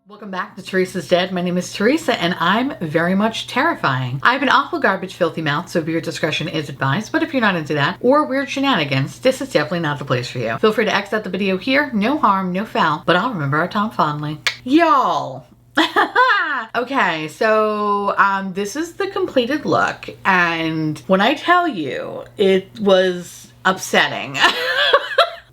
Welcome back to Teresa's Dead. My name is Teresa and I'm very much terrifying. I have an awful garbage filthy mouth, so viewer discretion is advised, but if you're not into that or weird shenanigans, this is definitely not the place for you. Feel free to exit the video here. No harm, no foul, but I'll remember our time fondly. Y'all. Okay, so this is the completed look, and when I tell you it was upsetting.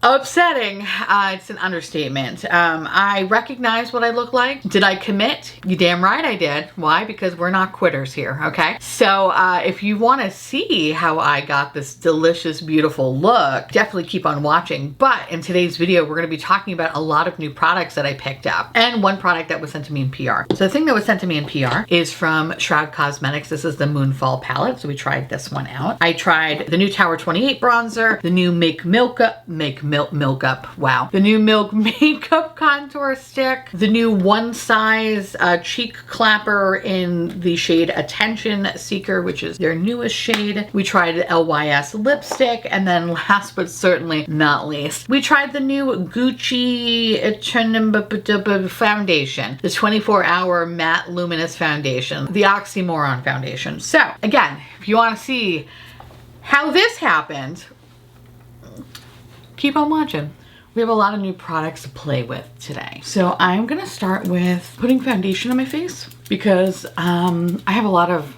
Upsetting, it's an understatement. I recognize what I look like. Did I commit? You damn right I did. Why? Because we're not quitters here, okay? So if you want to see how I got this delicious, beautiful look, definitely keep on watching. But in today's video, we're going to be talking about a lot of new products that I picked up and one product that was sent to me in PR. So the thing that was sent to me in PR is from Shroud Cosmetics. This is the Moonfall palette. So we tried this one out. I tried the new Tower 28 bronzer, the new Milk Up, wow. The new Milk Makeup Contour Stick, the new One Size Cheek Clapper in the shade Attention Seeker, which is their newest shade. We tried LYS lipstick, and then last but certainly not least, we tried the new Gucci foundation, the 24-hour matte luminous foundation, the Oxymoron foundation. So again, if you want to see how this happened, keep on watching. We have a lot of new products to play with today. So I'm gonna start with putting foundation on my face because I have a lot of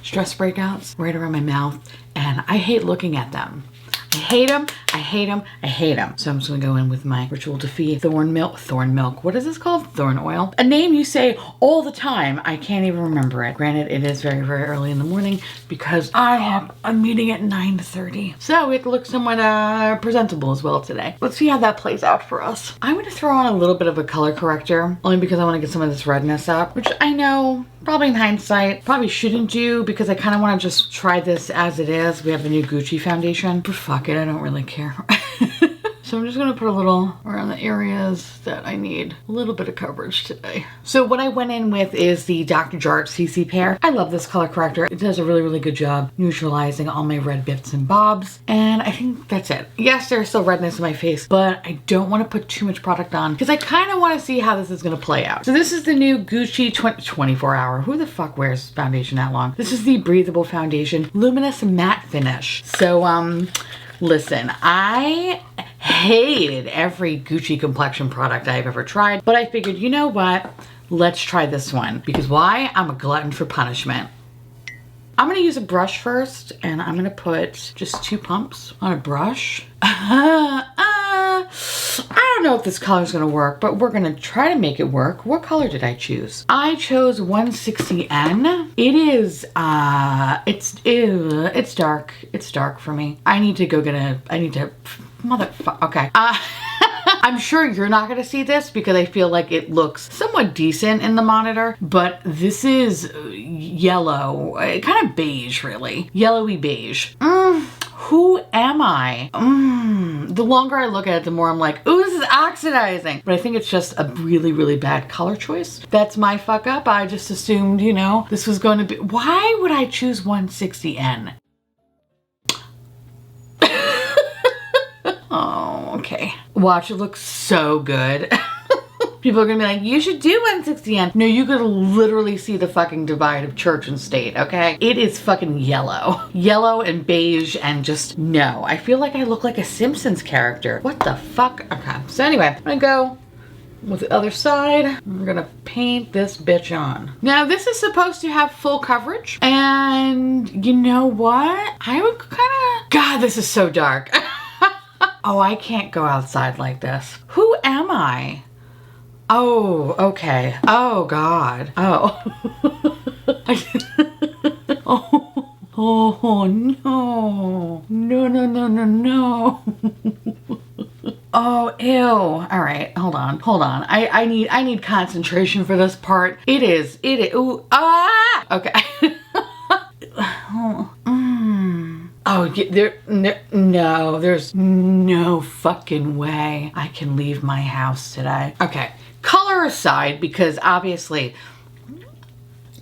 stress breakouts right around my mouth and I hate looking at them. I hate them, I hate them, I hate them. So I'm just gonna go in with my Ritual Defeat Thorn Milk. What is this called? Thorn oil. A name you say all the time. I can't even remember it. Granted, it is very, very early in the morning because I have a meeting at 9:30. So it looks somewhat presentable as well today. Let's see how that plays out for us. I'm gonna throw on a little bit of a color corrector only because I wanna get some of this redness up, which I know probably in hindsight, probably shouldn't do because I kind of want to just try this as it is. We have the new Gucci foundation, but fuck it, I don't really care. So I'm just going to put a little around the areas that I need a little bit of coverage today. So what I went in with is the Dr. Jart CC Pair. I love this color corrector. It does a really, really good job neutralizing all my red bits and bobs. And I think that's it. Yes, there's still redness in my face, but I don't want to put too much product on because I kind of want to see how this is going to play out. So this is the new Gucci 24-hour. Who the fuck wears foundation that long? This is the Breathable Foundation Luminous Matte Finish. So, listen, I hated every Gucci complexion product I've ever tried, but I figured, you know what? Let's try this one. Because why? I'm a glutton for punishment. I'm gonna use a brush first, and I'm gonna put just 2 pumps on a brush. I don't know if this color is gonna work, but we're gonna try to make it work. What color did I choose? I chose 160N. It is, it's dark. It's dark for me. I need to go get okay. I'm sure you're not gonna see this because I feel like it looks somewhat decent in the monitor, but this is yellow, kind of beige really. Yellowy beige. Who am I? The longer I look at it, the more I'm like, ooh, this is oxidizing. But I think it's just a really, really bad color choice. That's my fuck up. I just assumed, you know, this was going to be, why would I choose 160N? Oh, okay. Watch, it looks so good. People are gonna be like, you should do 160N. No, you could literally see the fucking divide of church and state, okay? It is fucking yellow. Yellow and beige and just, no. I feel like I look like a Simpsons character. What the fuck? Okay, so anyway, I'm gonna go with the other side. We're gonna paint this bitch on. Now, this is supposed to have full coverage. And you know what? I would kinda, God, this is so dark. Oh, I can't go outside like this. Who am I? Oh, okay. Oh, God. Oh. Oh, no. No. Oh, ew. All right, hold on. I need concentration for this part. It is. Ooh, ah! Okay. Oh, there's no fucking way I can leave my house today. Okay, color aside, because obviously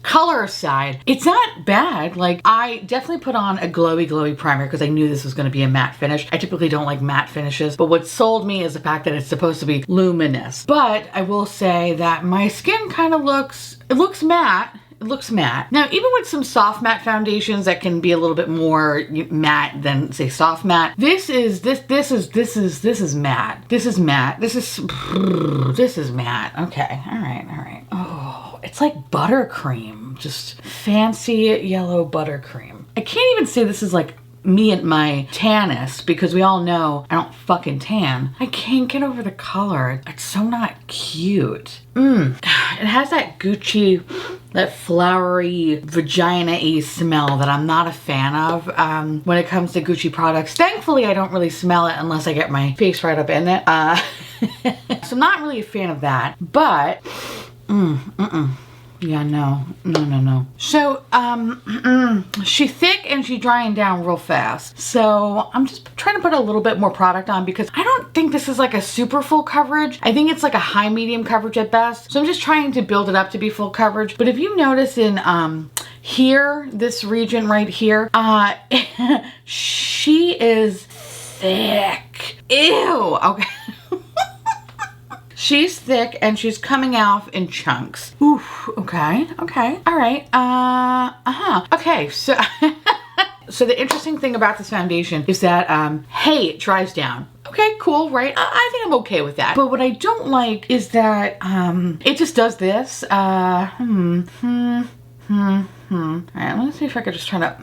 color aside, it's not bad. Like, I definitely put on a glowy primer because I knew this was going to be a matte finish. I typically don't like matte finishes, but what sold me is the fact that it's supposed to be luminous. But I will say that my skin kind of looks matte. It looks matte. Now, even with some soft matte foundations that can be a little bit more matte than, say, soft matte, this is matte. This is matte. This is matte. Okay, all right. Oh, it's like buttercream, just fancy yellow buttercream. I can't even say this is like me at my tannest because we all know I don't fucking tan. I can't get over the color. It's so not cute. It has that Gucci, that flowery, vagina-y smell that I'm not a fan of when it comes to Gucci products. Thankfully, I don't really smell it unless I get my face right up in it. So I'm not really a fan of that, but yeah, no. So, she's thick and she's drying down real fast. So I'm just trying to put a little bit more product on because I don't think this is like a super full coverage. I think it's like a high medium coverage at best. So I'm just trying to build it up to be full coverage. But if you notice in here, this region right here, she is thick. Ew, okay. She's thick and she's coming off in chunks. Oof, okay, all right, okay, so, so the interesting thing about this foundation is that, hey, it dries down. Okay, cool, right? I think I'm okay with that. But what I don't like is that, it just does this, all right, let's see if I could just try to,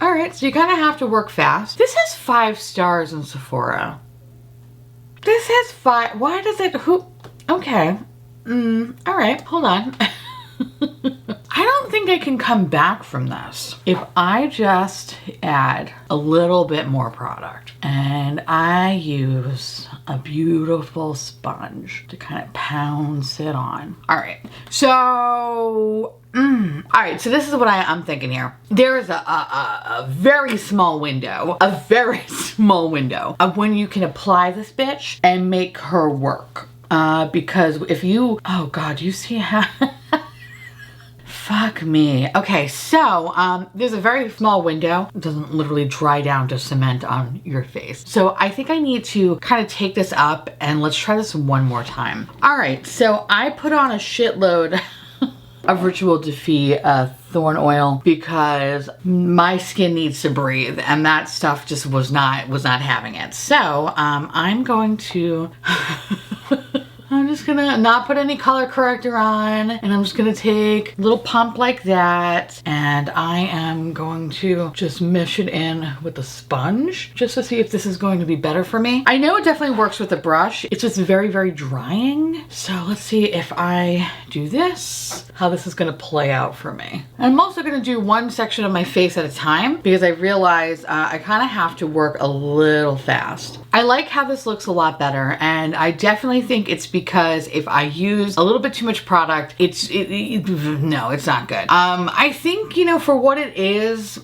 All right, so you kind of have to work fast. This has 5 stars in Sephora. This has 5, why does it, okay. All right, hold on. I don't think I can come back from this if I just add a little bit more product and I use a beautiful sponge to kind of pounce it on. All right, so all right, so this is what I'm thinking here. There is a very small window, of when you can apply this bitch and make her work. Because if you, oh God, you see how, fuck me. Okay, so there's a very small window. It doesn't literally dry down to cement on your face. So I think I need to kind of take this up and let's try this one more time. All right, so I put on a shitload of Ritual Defeat Thorn Oil because my skin needs to breathe and that stuff just was not having it. So I'm going to I'm just gonna not put any color corrector on and I'm just gonna take a little pump like that and I am going to just mesh it in with a sponge just to see if this is going to be better for me. I know it definitely works with a brush. It's just very, very drying. So let's see if I do this, how this is gonna play out for me. I'm also gonna do one section of my face at a time because I realize I kind of have to work a little fast. I like how this looks a lot better and I definitely think it's because if I use a little bit too much product, no, it's not good. I think, you know, for what it is,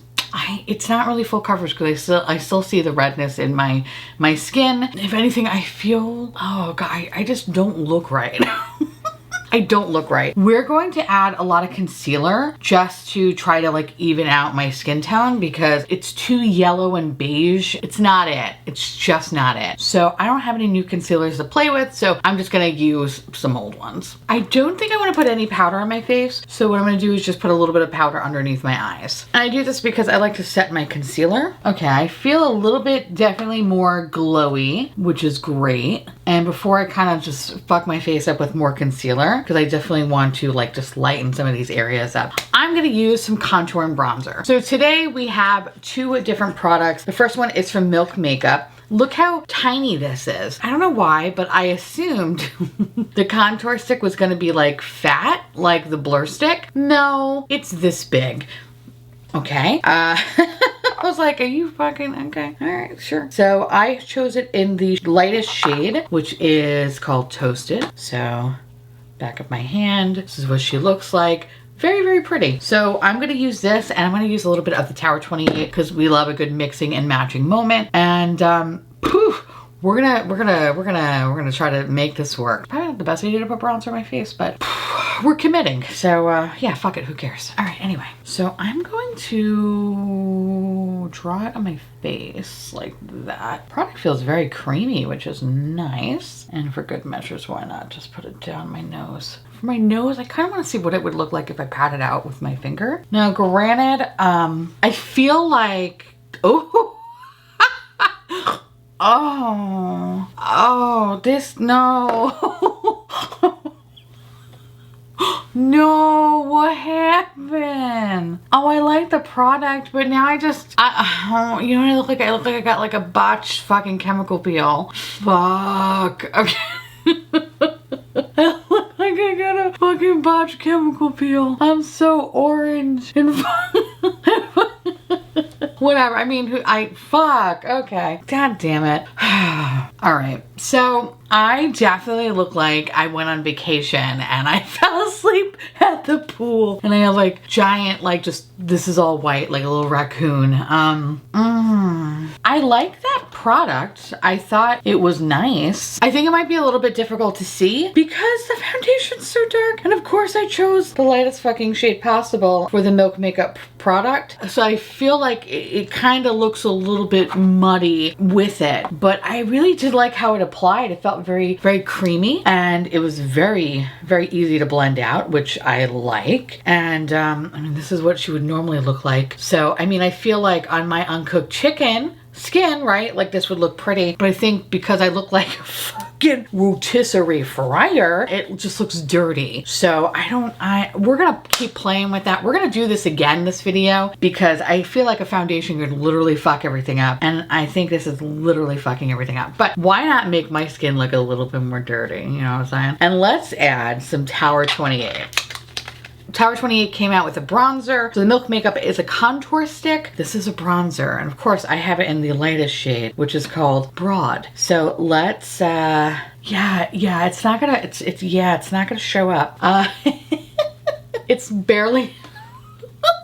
it's not really full coverage because I still see the redness in my skin. If anything, I feel, oh God, I just don't look right. I don't look right. We're going to add a lot of concealer just to try to like even out my skin tone because it's too yellow and beige. It's not it. It's just not it. So I don't have any new concealers to play with, so I'm just gonna use some old ones. I don't think I wanna put any powder on my face, so what I'm gonna do is just put a little bit of powder underneath my eyes. And I do this because I like to set my concealer. Okay, I feel a little bit definitely more glowy, which is great. And before I kind of just fuck my face up with more concealer, because I definitely want to like just lighten some of these areas up, I'm gonna use some contour and bronzer. So today we have 2 different products. The first one is from Milk Makeup. Look how tiny this is. I don't know why, but I assumed the contour stick was gonna be like fat, like the blur stick. No, it's this big. Okay. I was like, are you fucking, okay, all right, sure. So I chose it in the lightest shade, which is called Toasted. So back of my hand, this is what she looks like. Very, very pretty. So I'm gonna use this and I'm gonna use a little bit of the Tower 28 because we love a good mixing and matching moment. And poof, we're gonna try to make this work. Probably not the best idea to put bronzer on my face, but we're committing. So yeah, fuck it, who cares? All right, anyway. So I'm going to draw it on my face like that. Product feels very creamy, which is nice. And for good measures, why not just put it down my nose? For my nose, I kind of want to see what it would look like if I pat it out with my finger. Now, granted, I feel like, oh, this, no. No, what happened? Oh, I like the product, but now you know what I look like? I look like I got like a botched fucking chemical peel. Fuck. Okay. I look like I got a fucking botched chemical peel. I'm so orange and whatever. I mean, fuck. Okay. God damn it. All right. So I definitely look like I went on vacation and I fell asleep at the pool and I have like giant, like just, this is all white, like a little raccoon. I like that product. I thought it was nice. I think it might be a little bit difficult to see because the foundation's so dark. And of course I chose the lightest fucking shade possible for the Milk Makeup product. So I feel like it kind of looks a little bit muddy with it, but I really did like how it applied. It felt very, very creamy and it was very, very easy to blend out, which I like. And I mean, this is what she would normally look like. So, I mean, I feel like on my uncooked chicken skin, right? Like this would look pretty, but I think because I look like a fucking rotisserie fryer, it just looks dirty. So we're gonna keep playing with that. We're gonna do this again, this video, because I feel like a foundation could literally fuck everything up. And I think this is literally fucking everything up. But why not make my skin look a little bit more dirty? You know what I'm saying? And let's add some Tower 28. Tower 28 came out with a bronzer. So the Milk Makeup is a contour stick. This is a bronzer. And of course I have it in the lightest shade, which is called Broad. So let's, it's not gonna show up. It's barely,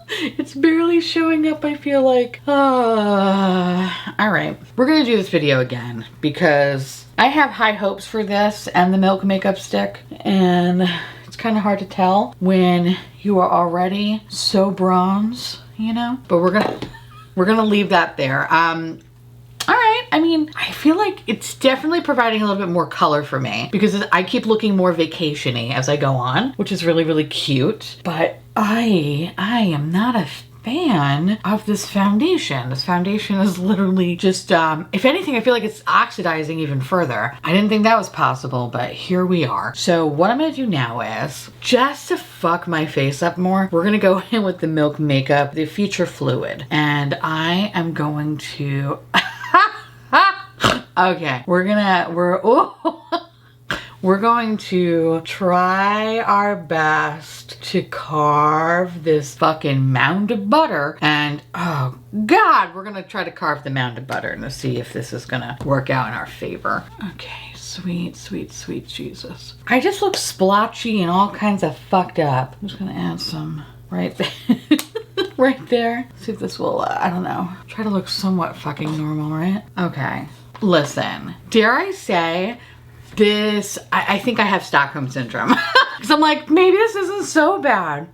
it's barely showing up, I feel like. All right, we're gonna do this video again because I have high hopes for this and the Milk Makeup stick, and it's kind of hard to tell when you are already so bronze, you know? But we're gonna leave that there. All right, I mean, I feel like it's definitely providing a little bit more color for me because I keep looking more vacation-y as I go on, which is really, really cute. But I am not a fan of this foundation. This foundation is literally just, if anything, I feel like it's oxidizing even further. I didn't think that was possible, but here we are. So what I'm gonna do now is, just to fuck my face up more, we're gonna go in with the Milk Makeup, the Feature Fluid. And I am going to, okay, we're going to try our best to carve this fucking mound of butter. And oh God, we're gonna try to carve the mound of butter and to see if this is gonna work out in our favor. Okay, sweet, sweet, sweet Jesus. I just look splotchy and all kinds of fucked up. I'm just gonna add some right there. Right there. See if this will, I don't know. Try to look somewhat fucking normal, right? Okay. Listen, dare I say, this, I think I have Stockholm Syndrome. Because I'm like, maybe this isn't so bad.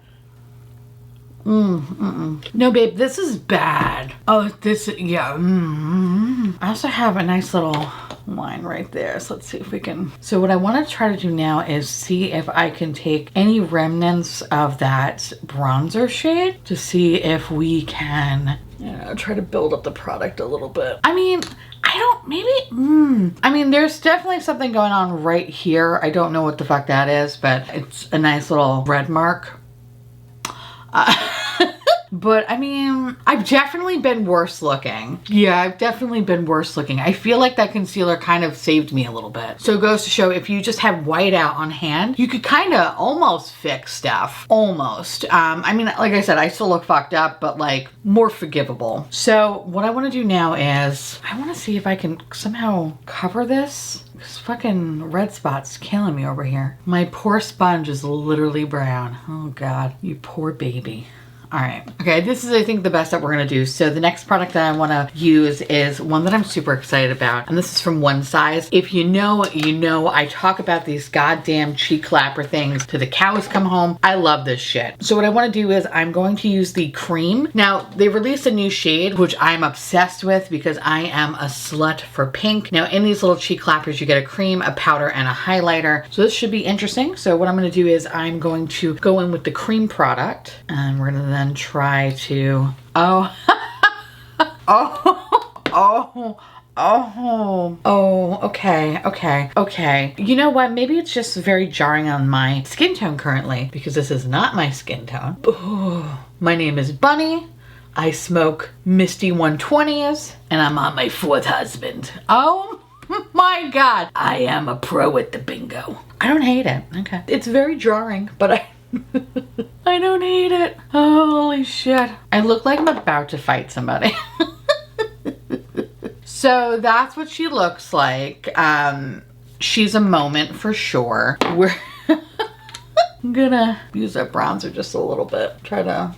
No, babe, this is bad. Oh, this, yeah. I also have a nice little line right there. So let's see if we can. So what I want to try to do now is see if I can take any remnants of that bronzer shade to see if we can, you know, try to build up the product a little bit. I mean, I don't, maybe, I mean, there's definitely something going on right here. I don't know what the fuck that is, but it's a nice little red mark. But I mean, I've definitely been worse looking. Yeah, I've definitely been worse looking. I feel like that concealer kind of saved me a little bit. So it goes to show if you just have white out on hand, you could kind of almost fix stuff. Almost. I mean, like I said, I still look fucked up, but like more forgivable. So what I want to do now is I want to see if I can somehow cover this. This fucking red spot's killing me over here. My poor sponge is literally brown. Oh God, you poor baby. All right. Okay, this is, I think, the best that we're gonna do. So the next product that I wanna use is one that I'm super excited about. And this is from One Size. If you know, you know, I talk about these goddamn cheek clapper things till the cows come home. I love this shit. So what I wanna do is I'm going to use the cream. Now, they released a new shade, which I'm obsessed with because I am a slut for pink. Now, in these little cheek clappers, you get a cream, a powder, and a highlighter. So this should be interesting. So what I'm gonna do is I'm going to go in with the cream product, and we're gonna then try to, oh, okay. You know what? Maybe it's just very jarring on my skin tone currently because this is not my skin tone. Ooh. My name is Bunny. I smoke Misty 120s, and I'm on my 4th husband. Oh my God. I am a pro at the bingo. I don't hate it. Okay. It's very jarring, but I don't hate it. Holy shit. I look like I'm about to fight somebody. So that's what she looks like. She's a moment for sure. I'm gonna use that bronzer just a little bit. Try to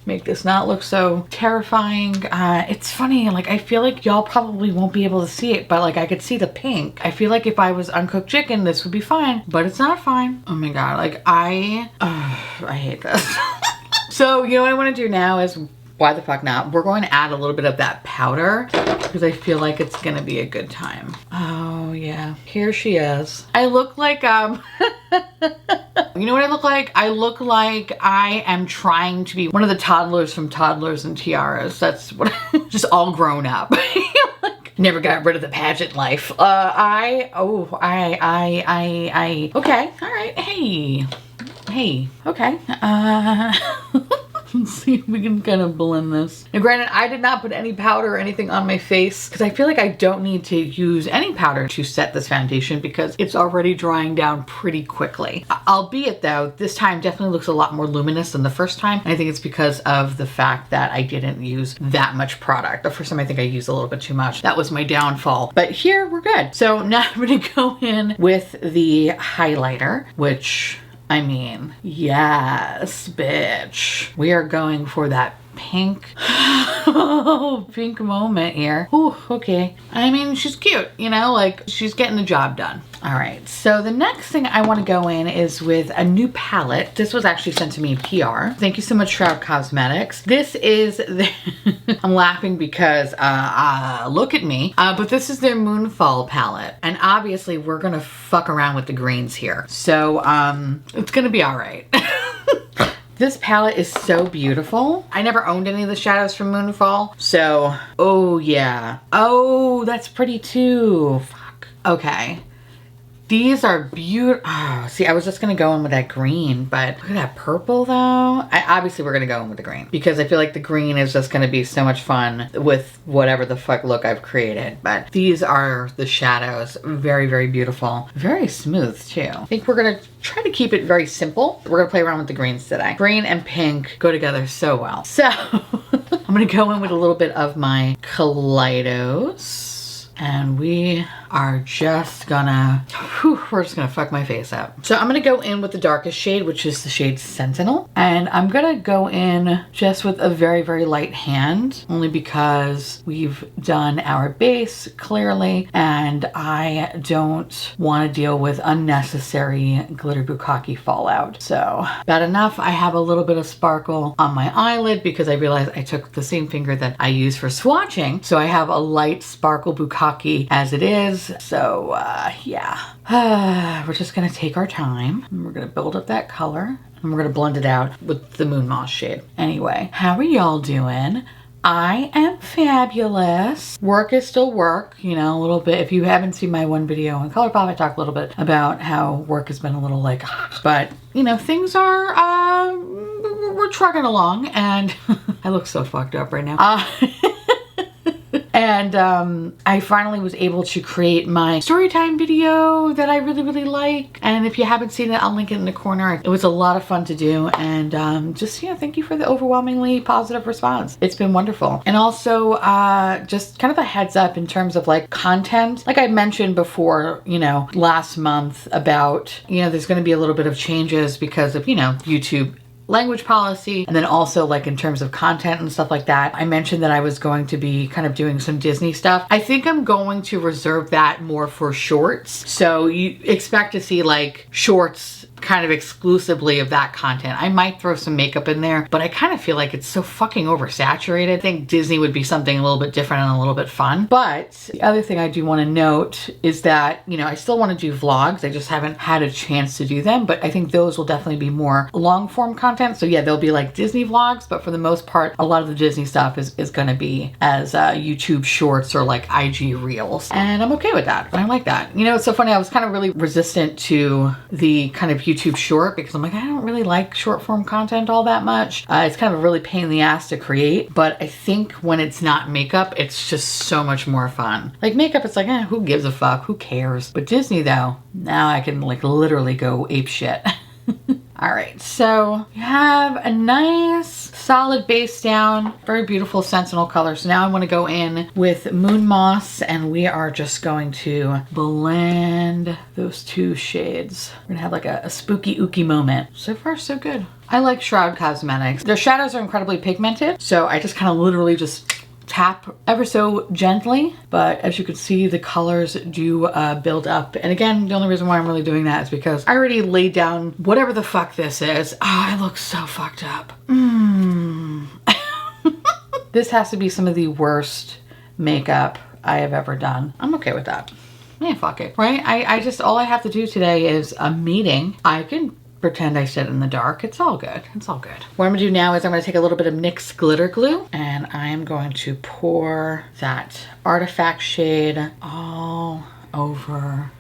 make this not look so terrifying. It's funny, like I feel like y'all probably won't be able to see it, but like I could see the pink. I feel like if I was uncooked chicken, this would be fine, but it's not fine. Oh my God, like I hate this. So you know what I want to do now is, why the fuck not? We're going to add a little bit of that powder because I feel like it's gonna be a good time. Oh yeah, here she is. I look like, you know what I look like? I look like I am trying to be one of the toddlers from Toddlers and Tiaras. That's what, just all grown up. Like, never got rid of the pageant life. Okay, all right, hey, okay. Let's see if we can kind of blend this. Now granted, I did not put any powder or anything on my face because I feel like I don't need to use any powder to set this foundation because it's already drying down pretty quickly. Albeit though, this time definitely looks a lot more luminous than the first time. And I think it's because of the fact that I didn't use that much product. The first time I think I used a little bit too much. That was my downfall. But here we're good. So now I'm gonna go in with the highlighter, which, I mean, yes, bitch. We are going for that pink, pink moment here. Ooh, okay. I mean, she's cute, you know, like she's getting the job done. All right, so the next thing I want to go in is with a new palette. This was actually sent to me in PR. Thank you so much, Shroud Cosmetics. This is the I'm laughing because look at me. But this is their Moonfall palette, and obviously we're gonna fuck around with the greens here. So it's gonna be all right. This palette is so beautiful. I never owned any of the shadows from Moonfall, so oh yeah. Oh, that's pretty too. Fuck. Okay. These are beautiful. Oh, see, I was just gonna go in with that green, but look at that purple though. Obviously we're gonna go in with the green because I feel like the green is just gonna be so much fun with whatever the fuck look I've created. But these are the shadows. Very, very beautiful. Very smooth too. I think we're gonna try to keep it very simple. We're gonna play around with the greens today. Green and pink go together so well. So I'm gonna go in with a little bit of my Kaleidos. And we are just gonna, we're just gonna fuck my face up. So I'm gonna go in with the darkest shade, which is the shade Sentinel. And I'm gonna go in just with a very, very light hand, only because we've done our base clearly, and I don't wanna deal with unnecessary glitter bukkake fallout. So bad enough, I have a little bit of sparkle on my eyelid because I realized I took the same finger that I use for swatching. So I have a light sparkle bukkake as it is. So yeah, we're just gonna take our time and we're gonna build up that color and we're gonna blend it out with the Moon Moss shade. Anyway, how are y'all doing? I am fabulous. Work is still work, you know, a little bit. If you haven't seen my one video on ColourPop, I talk a little bit about how work has been a little like, but you know, things are, we're trucking along, and I look so fucked up right now. And I finally was able to create my storytime video that I really, really like. And if you haven't seen it, I'll link it in the corner. It was a lot of fun to do. And just, you know, thank you for the overwhelmingly positive response. It's been wonderful. And also just kind of a heads up in terms of like content. Like I mentioned before, you know, last month about, you know, there's going to be a little bit of changes because of, you know, YouTube language policy, and then also like in terms of content and stuff like that. I mentioned that I was going to be kind of doing some Disney stuff. I think I'm going to reserve that more for shorts. So you expect to see like shorts kind of exclusively of that content. I might throw some makeup in there, but I kind of feel like it's so fucking oversaturated. I think Disney would be something a little bit different and a little bit fun. But the other thing I do want to note is that, you know, I still want to do vlogs. I just haven't had a chance to do them, but I think those will definitely be more long form content. So yeah, they'll be like Disney vlogs, but for the most part, a lot of the Disney stuff is going to be as YouTube shorts or like IG reels. And I'm okay with that. I like that. You know, it's so funny. I was kind of really resistant to the kind of YouTube short because I'm like, I don't really like short form content all that much. It's kind of a really pain in the ass to create, but I think when it's not makeup, it's just so much more fun. Like makeup, it's like, who gives a fuck? Who cares? But Disney though, now I can like literally go ape shit. All right, so you have a nice solid base down, very beautiful Sentinel color. So now I want to go in with Moon Moss, and we are just going to blend those two shades. We're gonna have like a spooky ooky moment. So far, so good. I like Shroud Cosmetics. Their shadows are incredibly pigmented, so I just kind of literally just tap ever so gently, but as you can see, the colors do build up. And again, the only reason why I'm really doing that is because I already laid down whatever the fuck this is. Oh, I look so fucked up. This has to be some of the worst makeup I have ever done. I'm okay with that. Yeah, fuck it, right? I just, all I have to do today is a meeting. I can pretend I sit in the dark. It's all good. It's all good. What I'm gonna do now is I'm gonna take a little bit of NYX glitter glue, and I am going to pour that artifact shade all over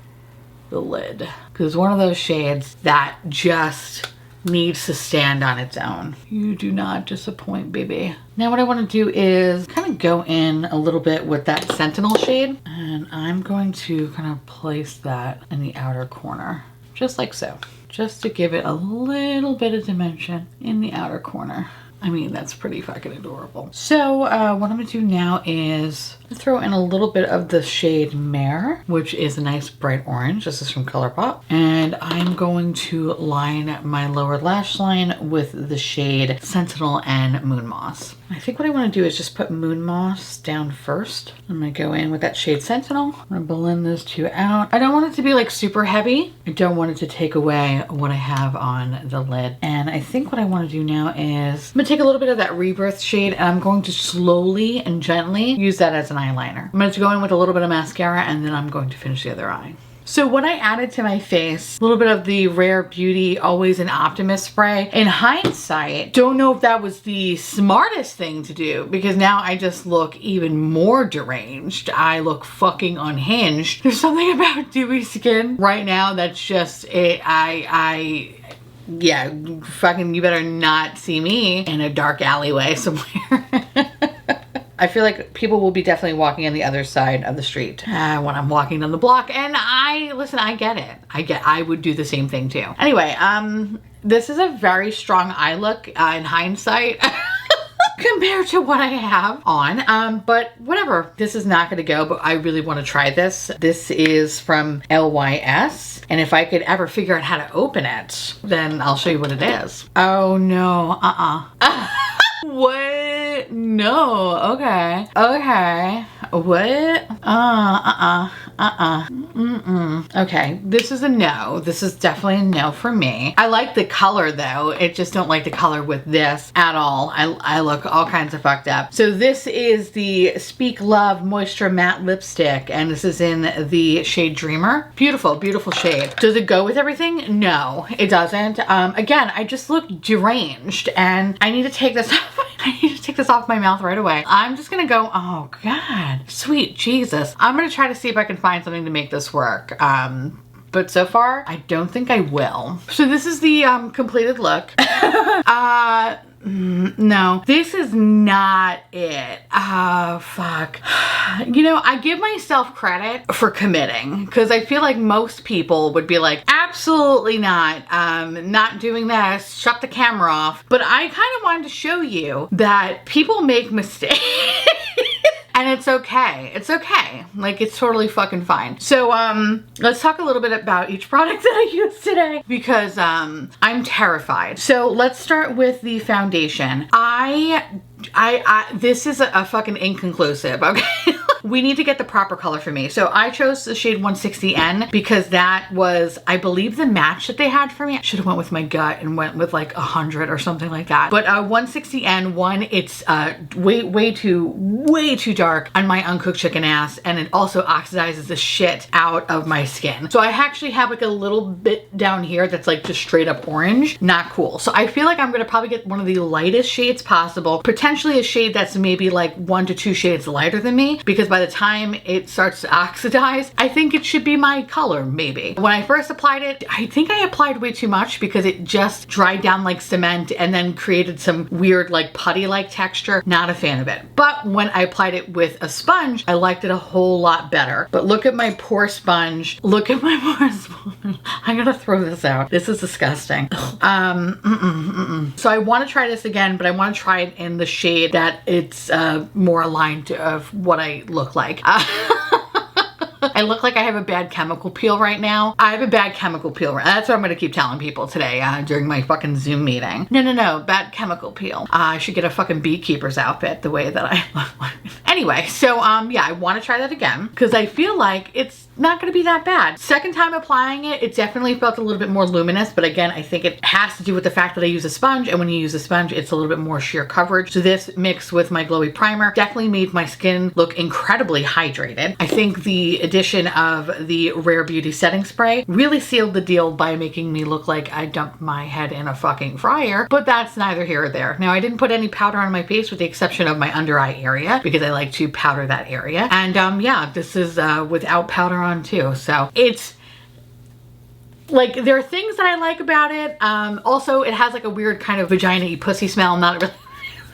the lid. Because one of those shades that just needs to stand on its own. You do not disappoint, baby. Now what I want to do is kind of go in a little bit with that Sentinel shade, and I'm going to kind of place that in the outer corner, just like so. Just to give it a little bit of dimension in the outer corner. I mean, that's pretty fucking adorable. So what I'm gonna do now is throw in a little bit of the shade Mare, which is a nice bright orange. This is from ColourPop. And I'm going to line my lower lash line with the shade Sentinel and Moon Moss. I think what I want to do is just put Moon Moss down first. I'm going to go in with that shade Sentinel. I'm going to blend those two out. I don't want it to be like super heavy. I don't want it to take away what I have on the lid. And I think what I want to do now is I'm going to take a little bit of that Rebirth shade, and I'm going to slowly and gently use that as an eyeliner. I'm going to go in with a little bit of mascara, and then I'm going to finish the other eye. So what I added to my face, a little bit of the Rare Beauty Always an Optimist spray. In hindsight, don't know if that was the smartest thing to do, because now I just look even more deranged. I look fucking unhinged. There's something about dewy skin right now that's just, yeah, fucking you better not see me in a dark alleyway somewhere. I feel like people will be definitely walking on the other side of the street when I'm walking down the block. And listen, I get it. I would do the same thing too. Anyway, this is a very strong eye look in hindsight compared to what I have on. But whatever, this is not gonna go, but I really wanna try this. This is from LYS. And if I could ever figure out how to open it, then I'll show you what it is. Oh no, What? No, okay. Okay. What? Okay, this is a no. This is definitely a no for me. I like the color though. I just don't like the color with this at all. I look all kinds of fucked up. So this is the Speak Love Moisture Matte Lipstick, and this is in the shade Dreamer. Beautiful, beautiful shade. Does it go with everything? No, it doesn't. Again, I just look deranged, and I need to take this off. I need to take this off my mouth right away. I'm just gonna go, oh God, sweet Jesus. I'm gonna try to see if I can find something to make this work. But so far, I don't think I will. So this is the completed look. No, this is not it. Fuck. You know, I give myself credit for committing, because I feel like most people would be like, absolutely not, not doing this, shut the camera off. But I kind of wanted to show you that people make mistakes. And it's okay. It's okay. Like, it's totally fucking fine. So, let's talk a little bit about each product that I used today because, I'm terrified. So let's start with the foundation. This is a fucking inconclusive, okay? We need to get the proper color for me. So I chose the shade 160N because that was, I believe, the match that they had for me. I should have went with my gut and went with like 100 or something like that. But 160N, one, it's way too dark on my uncooked chicken ass, and it also oxidizes the shit out of my skin. So I actually have like a little bit down here that's like just straight up orange. Not cool. So I feel like I'm gonna probably get one of the lightest shades possible, potentially a shade that's maybe like 1 to 2 shades lighter than me, because by the time it starts to oxidize, I think it should be my color, maybe. When I first applied it, I think I applied way too much because it just dried down like cement and then created some weird like putty-like texture. Not a fan of it. But when I applied it with a sponge, I liked it a whole lot better. But look at my poor sponge. Look at my poor sponge. I'm gonna throw this out. This is disgusting. So I want to try this again, but I want to try it in the shade that it's more aligned to of what I look like. I look like I have a bad chemical peel right now. I have a bad chemical peel. That's what I'm going to keep telling people today during my fucking Zoom meeting. No, bad chemical peel. I should get a fucking beekeeper's outfit the way that I look like. Anyway, so yeah, I want to try that again because I feel like it's not going to be that bad. Second time applying it, it definitely felt a little bit more luminous, but again, I think it has to do with the fact that I use a sponge, and when you use a sponge, it's a little bit more sheer coverage. So this mixed with my glowy primer definitely made my skin look incredibly hydrated. I think the addition of the Rare Beauty setting spray really sealed the deal by making me look like I dumped my head in a fucking fryer, but that's neither here or there. Now, I didn't put any powder on my face with the exception of my under eye area because I like to powder that area. And yeah, this is without powder on too. So it's like, there are things that I like about it. Also, it has like a weird kind of vagina-y pussy smell. I'm not really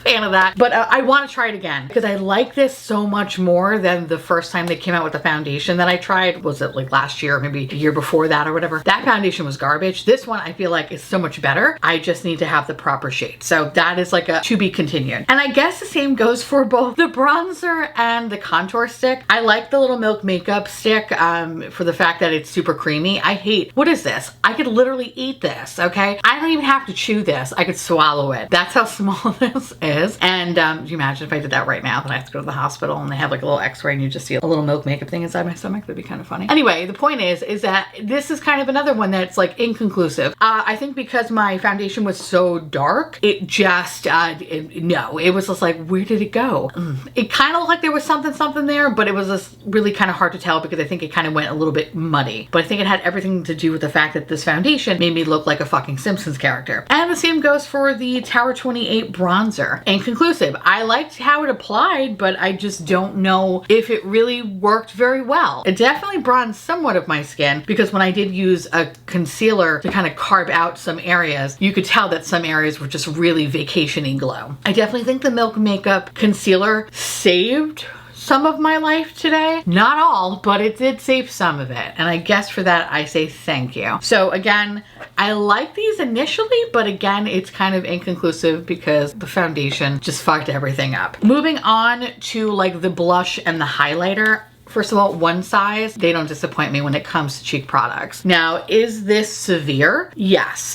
fan of that, but I want to try it again because I like this so much more than the first time they came out with the foundation that I tried. Was it like last year, maybe a year before that or whatever? That foundation was garbage. This one I feel like is so much better. I just need to have the proper shade. So that is like a to be continued. And I guess the same goes for both the bronzer and the contour stick. I like the little Milk Makeup stick for the fact that it's super creamy. I hate, what is this? I could literally eat this, okay? I don't even have to chew this. I could swallow it. That's how small this is. And do you imagine if I did that right now, then I have to go to the hospital and they have like a little x-ray and you just see a little Milk Makeup thing inside my stomach? That'd be kind of funny. Anyway, the point is that this is kind of another one that's like inconclusive. I think because my foundation was so dark, it just, no, it was just like, where did it go? It kind of looked like there was something there, but it was just really kind of hard to tell because I think it kind of went a little bit muddy. But I think it had everything to do with the fact that this foundation made me look like a fucking Simpsons character. And the same goes for the Tower 28 bronzer. Inconclusive. I liked how it applied, but I just don't know if it really worked very well. It definitely bronzed somewhat of my skin because when I did use a concealer to kind of carve out some areas, you could tell that some areas were just really vacation-y glow. I definitely think the Milk Makeup concealer saved some of my life today. Not all, but it did save some of it. And I guess for that, I say thank you. So again, I like these initially, but again, it's kind of inconclusive because the foundation just fucked everything up. Moving on to like the blush and the highlighter. First of all, one size, they don't disappoint me when it comes to cheek products. Now, is this severe? Yes.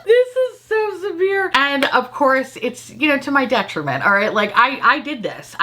This is so severe. And of course, it's, you know, to my detriment, all right? Like, I did this.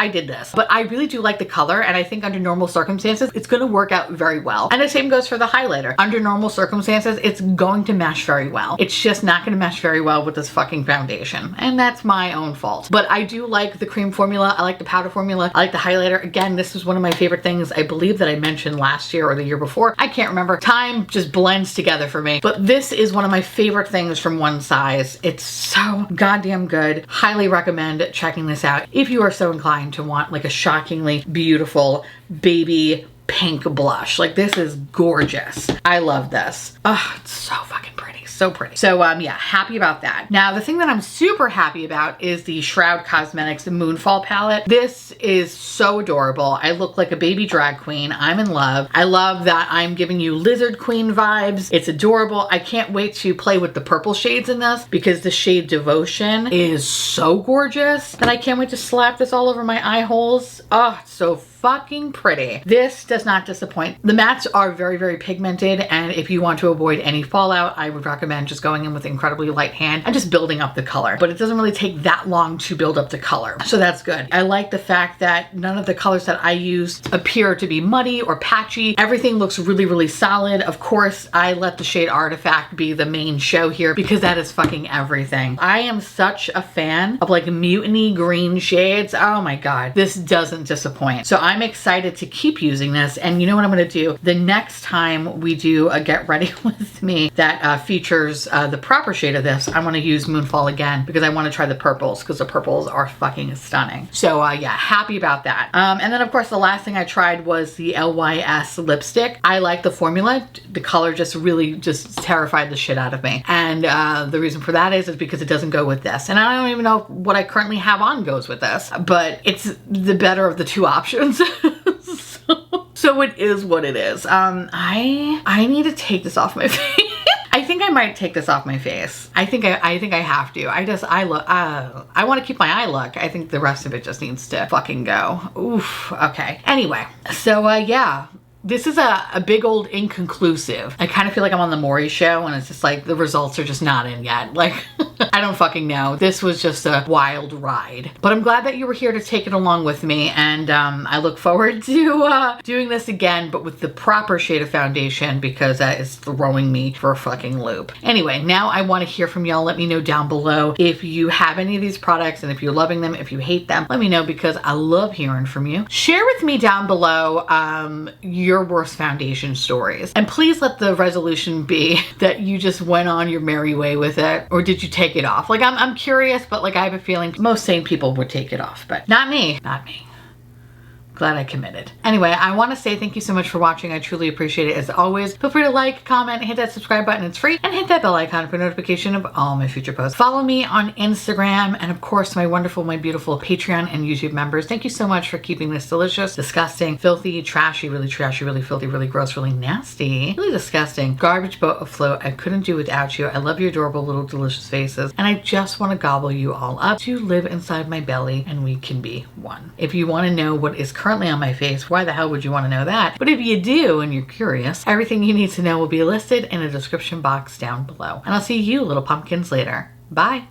But I really do like the color, and I think under normal circumstances, it's gonna work out very well. And the same goes for the highlighter. Under normal circumstances, it's going to mesh very well. It's just not gonna mesh very well with this fucking foundation. And that's my own fault. But I do like the cream formula. I like the powder formula. I like the highlighter. Again, this is one of my favorite things. I believe that I mentioned last year or the year before. I can't remember. Time just blends together for me. But this is one of my favorite things from One Size. It's so goddamn good. Highly recommend checking this out if you are so inclined to want like a shockingly beautiful baby pink blush. Like, this is gorgeous. I love this. Oh, it's so fucking pretty. So pretty. So yeah, happy about that. Now the thing that I'm super happy about is the Shroud Cosmetics Moonfall palette. This is so adorable. I look like a baby drag queen. I'm in love. I love that I'm giving you Lizard Queen vibes. It's adorable. I can't wait to play with the purple shades in this because the shade Devotion is so gorgeous that I can't wait to slap this all over my eye holes. Oh, it's so fucking pretty. This does not disappoint. The mattes are very, very pigmented, and if you want to avoid any fallout, I would recommend just going in with incredibly light hand and just building up the color. But it doesn't really take that long to build up the color, so that's good. I like the fact that none of the colors that I used appear to be muddy or patchy. Everything looks really, really solid. Of course, I let the shade Artifact be the main show here because that is fucking everything. I am such a fan of like mutiny green shades. Oh my God, this doesn't disappoint. So I'm excited to keep using this. And you know what I'm going to do? The next time we do a Get Ready With Me that features the proper shade of this, I want to use Moonfall again because I want to try the purples because the purples are fucking stunning. So yeah, happy about that. And then of course the last thing I tried was the LYS lipstick. I like the formula. The color just really just terrified the shit out of me. And the reason for that is because it doesn't go with this. And I don't even know what I currently have on goes with this, but it's the better of the two options. So it is what it is. I need to take this off my face. I think I might take this off my face. I think I have to. I want to keep my eye look. I think the rest of it just needs to fucking go. Oof. Okay. Anyway, so yeah. This is a big old inconclusive. I kind of feel like I'm on the Maury show and it's just like the results are just not in yet. Like, I don't fucking know. This was just a wild ride. But I'm glad that you were here to take it along with me, and I look forward to doing this again, but with the proper shade of foundation because that is throwing me for a fucking loop. Anyway, now I want to hear from y'all. Let me know down below if you have any of these products and if you're loving them, if you hate them. Let me know because I love hearing from you. Share with me down below your worst foundation stories. And please let the resolution be that you just went on your merry way with it, or did you take it off? Like I'm curious, but like I have a feeling most sane people would take it off, but not me. Not me. Glad I committed. Anyway, I want to say thank you so much for watching. I truly appreciate it. As always, feel free to like, comment, hit that subscribe button. It's free. And hit that bell icon for notification of all my future posts. Follow me on Instagram and of course my wonderful, my beautiful Patreon and YouTube members. Thank you so much for keeping this delicious, disgusting, filthy, trashy, really filthy, really gross, really nasty, really disgusting garbage boat afloat. I couldn't do without you. I love your adorable little delicious faces. And I just want to gobble you all up to live inside my belly and we can be one. If you want to know what is currently on my face, why the hell would you want to know that? But if you do and you're curious, everything you need to know will be listed in a description box down below. And I'll see you little pumpkins later. Bye.